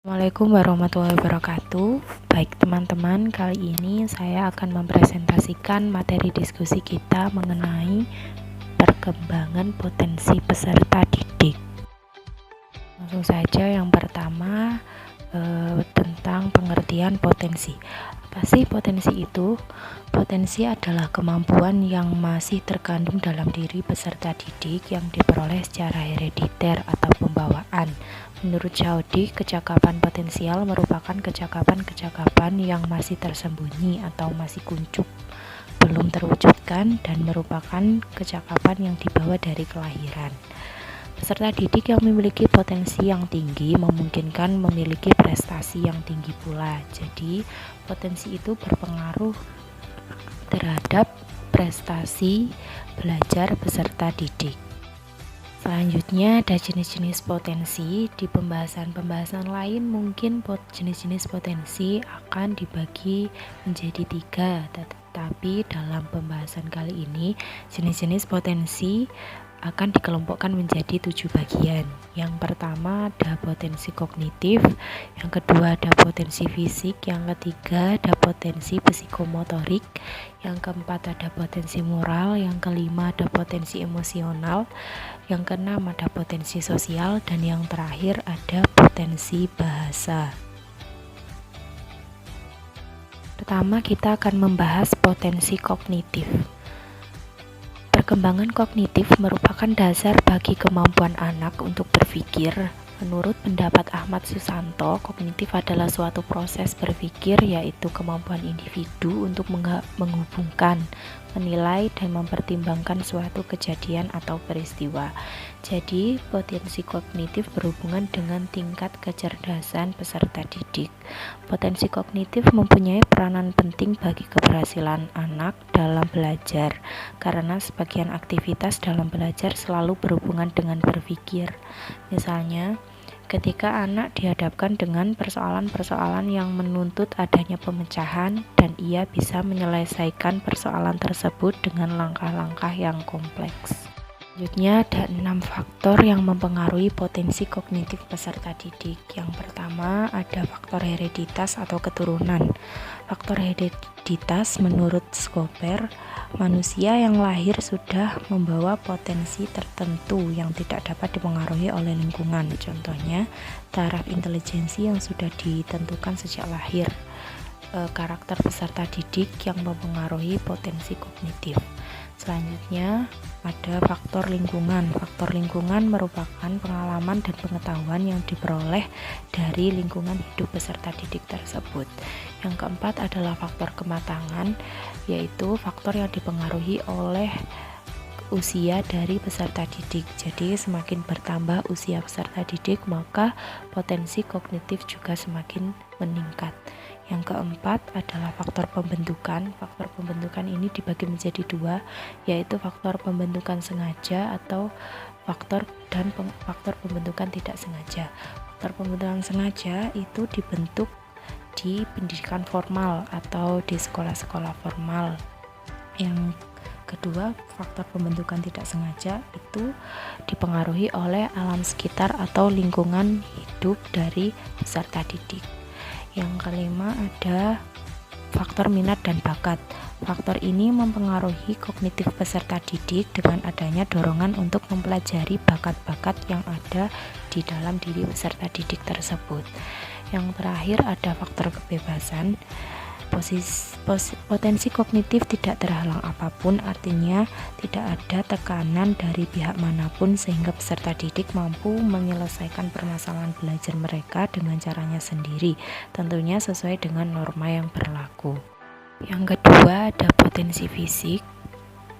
Assalamualaikum warahmatullahi wabarakatuh. Baik teman-teman, kali ini saya akan mempresentasikan materi diskusi kita mengenai perkembangan potensi peserta didik. Langsung saja, yang pertama tentang pengertian potensi. Apa sih potensi itu? Potensi adalah kemampuan yang masih terkandung dalam diri peserta didik yang diperoleh secara herediter atau pembawaan. Menurut Chaudhry, kecakapan potensial merupakan kecakapan-kecakapan yang masih tersembunyi atau masih kuncup, belum terwujudkan, dan merupakan kecakapan yang dibawa dari kelahiran. Peserta didik yang memiliki potensi yang tinggi memungkinkan memiliki prestasi yang tinggi pula. Jadi, potensi itu berpengaruh terhadap prestasi belajar peserta didik. Selanjutnya ada jenis-jenis potensi. Di pembahasan lain mungkin jenis-jenis potensi akan dibagi menjadi 3, tetapi dalam pembahasan kali ini jenis-jenis potensi akan dikelompokkan menjadi 7 bagian. Yang pertama ada potensi kognitif, yang kedua ada potensi fisik, yang ketiga ada potensi psikomotorik, yang keempat ada potensi moral, yang kelima ada potensi emosional, yang keenam ada potensi sosial, dan yang terakhir ada potensi bahasa. Pertama, kita akan membahas potensi kognitif. Perkembangan kognitif merupakan dasar bagi kemampuan anak untuk berpikir. Menurut pendapat Ahmad Susanto, kognitif adalah suatu proses berpikir, yaitu kemampuan individu untuk menghubungkan, menilai, dan mempertimbangkan suatu kejadian atau peristiwa. Jadi, potensi kognitif berhubungan dengan tingkat kecerdasan peserta didik. Potensi kognitif mempunyai peranan penting bagi keberhasilan anak dalam belajar, karena sebagian aktivitas dalam belajar selalu berhubungan dengan berpikir. Misalnya, ketika anak dihadapkan dengan persoalan-persoalan yang menuntut adanya pemecahan, dan ia bisa menyelesaikan persoalan tersebut dengan langkah-langkah yang kompleks. Selanjutnya ada 6 faktor yang mempengaruhi potensi kognitif peserta didik. Yang pertama ada faktor hereditas atau keturunan. Faktor hereditas menurut Skoper, manusia yang lahir sudah membawa potensi tertentu yang tidak dapat dipengaruhi oleh lingkungan. Contohnya, taraf intelijensi yang sudah ditentukan sejak lahir. Karakter peserta didik yang mempengaruhi potensi kognitif. Selanjutnya ada faktor lingkungan. Faktor lingkungan merupakan pengalaman dan pengetahuan yang diperoleh dari lingkungan hidup peserta didik tersebut. Yang keempat adalah faktor kematangan, yaitu faktor yang dipengaruhi oleh usia dari peserta didik. Jadi semakin bertambah usia peserta didik, maka potensi kognitif juga semakin meningkat. Yang keempat adalah faktor pembentukan. Faktor pembentukan ini dibagi menjadi 2, yaitu faktor pembentukan sengaja atau faktor pembentukan tidak sengaja. Faktor pembentukan sengaja itu dibentuk di pendidikan formal atau di sekolah-sekolah formal. Yang kedua, faktor pembentukan tidak sengaja itu dipengaruhi oleh alam sekitar atau lingkungan hidup dari peserta didik. Yang kelima ada faktor minat dan bakat. Faktor ini mempengaruhi kognitif peserta didik dengan adanya dorongan untuk mempelajari bakat-bakat yang ada di dalam diri peserta didik tersebut. Yang terakhir ada faktor kebebasan. Potensi kognitif tidak terhalang apapun, artinya tidak ada tekanan dari pihak manapun sehingga peserta didik mampu menyelesaikan permasalahan belajar mereka dengan caranya sendiri, tentunya sesuai dengan norma yang berlaku. Yang kedua ada potensi fisik.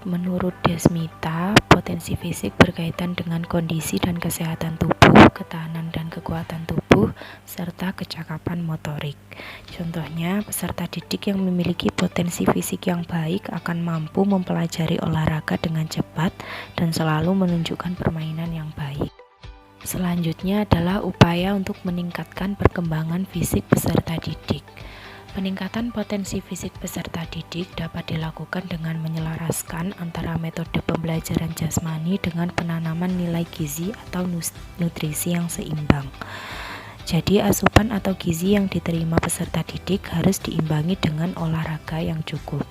Menurut Desmita, potensi fisik berkaitan dengan kondisi dan kesehatan tubuh, ketahanan dan kekuatan tubuh, serta kecakapan motorik. Contohnya, peserta didik yang memiliki potensi fisik yang baik akan mampu mempelajari olahraga dengan cepat dan selalu menunjukkan permainan yang baik. Selanjutnya adalah upaya untuk meningkatkan perkembangan fisik peserta didik. Peningkatan potensi fisik peserta didik dapat dilakukan dengan menyelaraskan antara metode pembelajaran jasmani dengan penanaman nilai gizi atau nutrisi yang seimbang. Jadi asupan atau gizi yang diterima peserta didik harus diimbangi dengan olahraga yang cukup.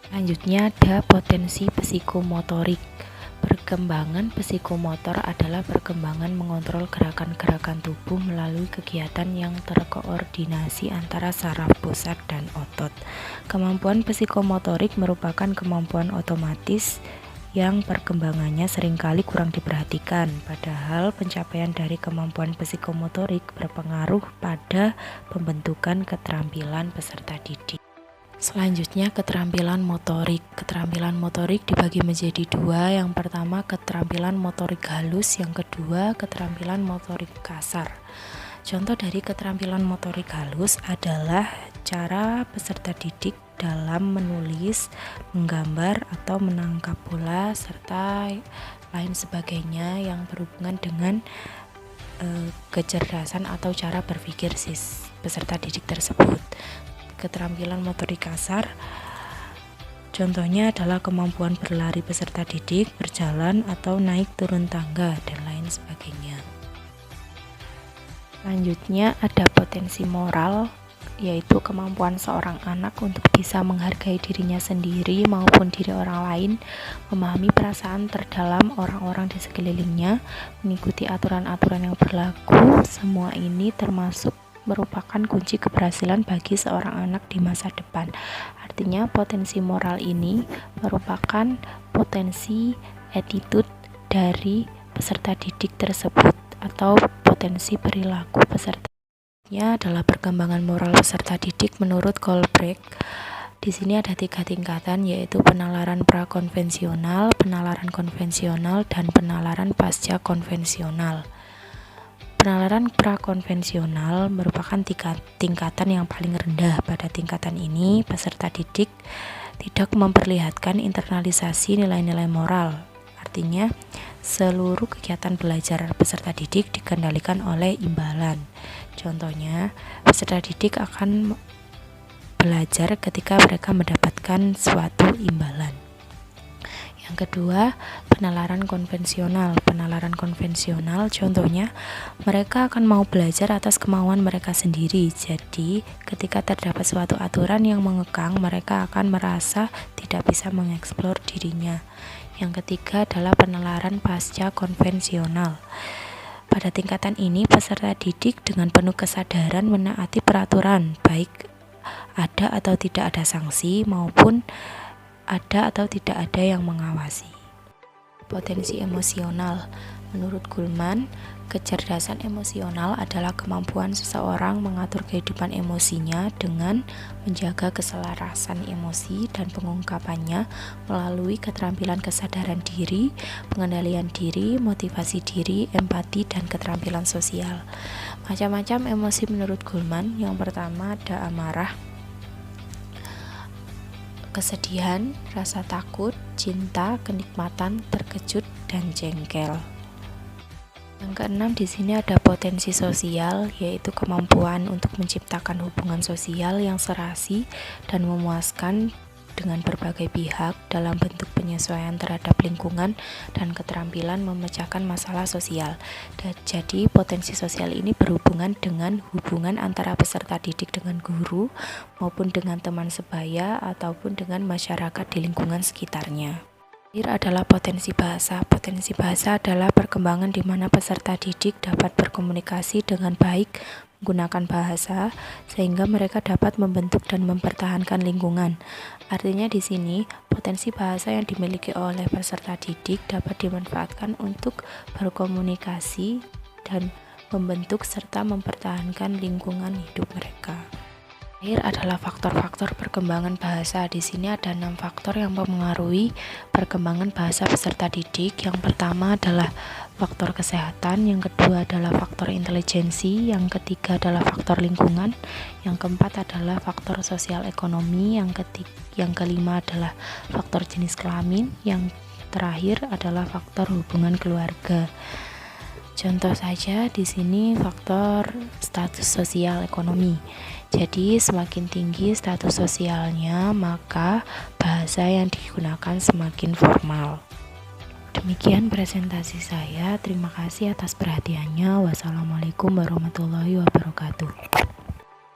Selanjutnya ada potensi psikomotorik. Perkembangan psikomotor adalah perkembangan mengontrol gerakan-gerakan tubuh melalui kegiatan yang terkoordinasi antara saraf pusat dan otot. Kemampuan psikomotorik merupakan kemampuan otomatis yang perkembangannya seringkali kurang diperhatikan, padahal pencapaian dari kemampuan psikomotorik berpengaruh pada pembentukan keterampilan peserta didik. Selanjutnya keterampilan motorik. Keterampilan motorik dibagi menjadi dua. Yang pertama keterampilan motorik halus, yang kedua keterampilan motorik kasar. Contoh dari keterampilan motorik halus adalah cara peserta didik dalam menulis, menggambar, atau menangkap bola, serta lain sebagainya yang berhubungan dengan kecerdasan atau cara berpikir peserta didik tersebut. Keterampilan motorik kasar contohnya adalah kemampuan berlari peserta didik, berjalan atau naik turun tangga, dan lain sebagainya. Selanjutnya ada potensi moral, yaitu kemampuan seorang anak untuk bisa menghargai dirinya sendiri maupun diri orang lain, memahami perasaan terdalam orang-orang di sekelilingnya, mengikuti aturan-aturan yang berlaku. Semua ini termasuk merupakan kunci keberhasilan bagi seorang anak di masa depan. Artinya potensi moral ini merupakan potensi attitude dari peserta didik tersebut atau potensi perilaku peserta. Ini adalah perkembangan moral peserta didik menurut Goldberg. Di sini ada 3 tingkatan, yaitu penalaran prakonvensional, penalaran konvensional, dan penalaran pasca konvensional. Penalaran prakonvensional merupakan tingkatan yang paling rendah. Pada tingkatan ini, peserta didik tidak memperlihatkan internalisasi nilai-nilai moral. Artinya, seluruh kegiatan belajar peserta didik dikendalikan oleh imbalan. Contohnya, peserta didik akan belajar ketika mereka mendapatkan suatu imbalan. Yang kedua, penalaran konvensional. Penalaran konvensional contohnya mereka akan mau belajar atas kemauan mereka sendiri. Jadi, ketika terdapat suatu aturan yang mengekang, mereka akan merasa tidak bisa mengeksplor dirinya. Yang ketiga adalah penalaran pasca konvensional. Pada tingkatan ini, peserta didik dengan penuh kesadaran menaati peraturan, baik ada atau tidak ada sanksi maupun ada atau tidak ada yang mengawasi. Potensi emosional. Menurut Goleman, kecerdasan emosional adalah kemampuan seseorang mengatur kehidupan emosinya dengan menjaga keselarasan emosi dan pengungkapannya melalui keterampilan kesadaran diri, pengendalian diri, motivasi diri, empati, dan keterampilan sosial. Macam-macam emosi menurut Goleman. Yang pertama ada amarah, kesedihan, rasa takut, cinta, kenikmatan, terkejut, dan jengkel. Yang keenam di sini ada potensi sosial, yaitu kemampuan untuk menciptakan hubungan sosial yang serasi dan memuaskan dengan berbagai pihak dalam bentuk penyesuaian terhadap lingkungan dan keterampilan memecahkan masalah sosial. Jadi potensi sosial ini berhubungan dengan hubungan antara peserta didik dengan guru maupun dengan teman sebaya ataupun dengan masyarakat di lingkungan sekitarnya. Terakhir adalah potensi bahasa. Potensi bahasa adalah perkembangan di mana peserta didik dapat berkomunikasi dengan baik menggunakan bahasa sehingga mereka dapat membentuk dan mempertahankan lingkungan. Artinya di sini potensi bahasa yang dimiliki oleh peserta didik dapat dimanfaatkan untuk berkomunikasi dan membentuk serta mempertahankan lingkungan hidup mereka. Terakhir adalah faktor-faktor perkembangan bahasa. Di sini ada 6 faktor yang mempengaruhi perkembangan bahasa peserta didik. Yang pertama adalah faktor kesehatan, yang kedua adalah faktor intelijensi, yang ketiga adalah faktor lingkungan, yang keempat adalah faktor sosial ekonomi, yang kelima adalah faktor jenis kelamin, yang terakhir adalah faktor hubungan keluarga. Contoh saja di sini faktor status sosial ekonomi. Jadi semakin tinggi status sosialnya, maka bahasa yang digunakan semakin formal. Demikian presentasi saya. Terima kasih atas perhatiannya. Wassalamualaikum warahmatullahi wabarakatuh.